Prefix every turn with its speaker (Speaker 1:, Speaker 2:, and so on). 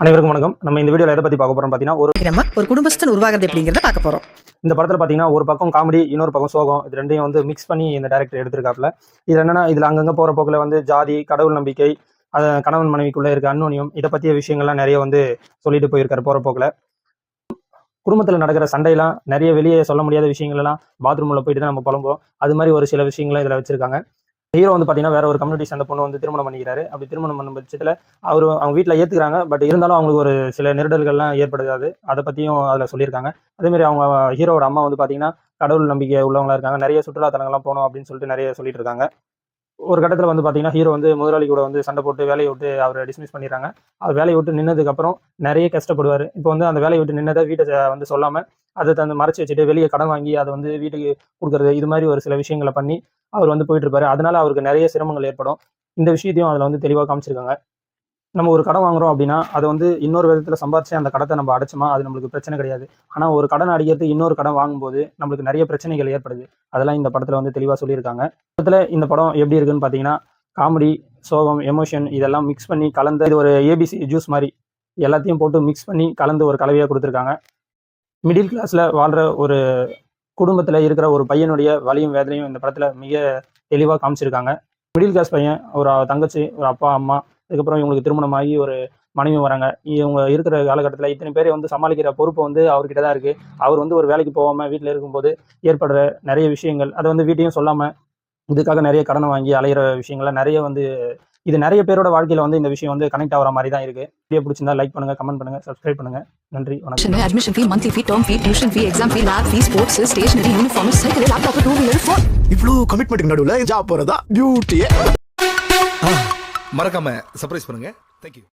Speaker 1: அனைவருக்கும் வணக்கம். நம்ம இந்த வீடியோல எதை பத்தி பார்க்க போறோம் பாத்தீங்கன்னா,
Speaker 2: ஒரு குடும்பஸ்தன் உருவாகிறது எப்படிங்கறத பார்க்க போறோம்.
Speaker 1: இந்த படத்துல பாத்தீங்கன்னா ஒரு பக்கம் காமெடி, இன்னொரு பக்கம் சோகம், இது ரெண்டையும் வந்து மிக்ஸ் பண்ணி இந்த டைரக்டர் எடுத்திருக்காப்ல. இது என்னன்னா, இதுல அங்கங்க போற போக்குல வந்து ஜாதி, கடவுள் நம்பிக்கை, கணவன் மனைவிக்குள்ள இருக்க அந்யோன்யம், இதை பத்திய விஷயங்கள்லாம் நிறைய வந்து சொல்லிட்டு போயிருக்காரு போற போக்குல. குடும்பத்துல நடக்கிற சண்டையெல்லாம் நிறைய வெளியே சொல்ல முடியாத விஷயங்கள் எல்லாம் பாத்ரூம்ல போயிட்டு தான் நம்ம புலம்புவோம். அது மாதிரி ஒரு சில விஷயங்களும் இதுல வச்சிருக்காங்க. ஹீரோ வந்து பாத்தீங்கன்னா வேற ஒரு கம்யூனிட்டி சேர்ந்த பொண்ணு வந்து திருமணம் பண்ணிக்கிறாரு. அப்படி திருமணம் பண்ணும் பட்சத்துல அவங்க வீட்டுல ஏத்துக்கிறாங்க. பட் இருந்தாலும் அவங்களுக்கு ஒரு சில நெருடல்கள்லாம் ஏற்படுது. அதை பத்தியும் அதுல சொல்லியிருக்காங்க. அதே மாதிரி அவங்க ஹீரோட அம்மா வந்து பாத்தீங்கன்னா கடவுள் நம்பிக்கை உள்ளவங்களா இருக்காங்க. நிறைய சுற்றுலா தலங்கள்லாம் போகணும் அப்படின்னு சொல்லிட்டு நிறைய சொல்லிட்டு இருக்காங்க. ஒரு கட்டத்துல வந்து பாத்தீங்கன்னா ஹீரோ வந்து முதலாளி கூட வந்து சண்டை போட்டு வேலையை விட்டு அவரை டிஸ்மிஸ் பண்ணிடுறாங்க. அவர் வேலையை விட்டு நின்னதுக்கு அப்புறம் நிறைய கஷ்டப்படுவாரு. இப்போ வந்து அந்த வேலையை விட்டு நின்னதை வீட்டை வந்து சொல்லாம அதை தந்து மறைச்சு வச்சுட்டு வெளியே கடன் வாங்கி அதை வந்து வீட்டுக்கு கொடுக்கறது, இது மாதிரி ஒரு சில விஷயங்களை பண்ணி அவர் வந்து போயிட்டு இருப்பாரு. அதனால அவருக்கு நிறைய சிரமங்கள் ஏற்படும். இந்த விஷயத்தையும் அதுல வந்து தெளிவாக காமிச்சிருக்காங்க. நம்ம ஒரு கடன் வாங்குறோம் அப்படின்னா அதை வந்து இன்னொரு விதத்துல சம்பாதிச்சு அந்த கடத்தை நம்ம அடைச்சோமா அது நம்மளுக்கு பிரச்சனை கிடையாது. ஆனா ஒரு கடன் அடிக்கிறது இன்னொரு கடன் வாங்கும்போது நம்மளுக்கு நிறைய பிரச்சனைகள் ஏற்படுது. அதெல்லாம் இந்த படத்துல வந்து தெளிவா சொல்லியிருக்காங்க. படத்துல இந்த படம் எப்படி இருக்குன்னு பாத்தீங்கன்னா, காமெடி, சோகம், எமோஷன் இதெல்லாம் மிக்ஸ் பண்ணி கலந்து இது ஒரு ஏபிசி ஜூஸ் மாதிரி எல்லாத்தையும் போட்டு மிக்ஸ் பண்ணி கலந்து ஒரு கலவையா கொடுத்துருக்காங்க. மிடில் கிளாஸ்ல வாழ்ற ஒரு குடும்பத்துல இருக்கிற ஒரு பையனுடைய வலியும் வேதனையும் இந்த படத்துல மிக தெளிவா காமிச்சிருக்காங்க. மிடில் கிளாஸ் பையன், ஒரு தங்கச்சி, ஒரு அப்பா அம்மா, அதுக்கப்புறம் இவங்களுக்கு திருமணமாகி ஒரு மனைவி வராங்க. இவங்க இருக்கிற காலகட்டத்தில் இத்தனை பேரை வந்து சமாளிக்கிற பொறுப்பு வந்து அவர்கிட்ட தான் இருக்கு. அவர் வந்து ஒரு வேலைக்கு போகாம வீட்டில் இருக்கும்போது ஏற்படுற நிறைய விஷயங்கள், அதை வந்து வீட்டையும் சொல்லாம இதுக்காக நிறைய கடனை வாங்கி அலையிற விஷயங்கள்லாம் நிறைய வந்து இது நிறைய பேரோட வாழ்க்கையில வந்து இந்த விஷயம் வந்து கனெக்ட் ஆகிற மாதிரி தான் இருக்கு. வீடியோ பிடிச்சிருந்தா லைக் பண்ணுங்க, கமெண்ட் பண்ணுங்க, சப்ஸ்கிரைப் பண்ணுங்க. நன்றி, வணக்கம்.
Speaker 2: Admission fee, monthly fee, term fee, tuition fee, exam fee, lab fee, sports, stationery, uniform, cycle, laptop, 2 wheeler, phone.
Speaker 3: இவ்ளோ கமிட்மெண்ட் நடுவுல ஜாப் போறதா பியூட்டியே.
Speaker 4: மறக்காம சர்ப்ரைஸ் பண்ணுங்க. தேங்க்யூ.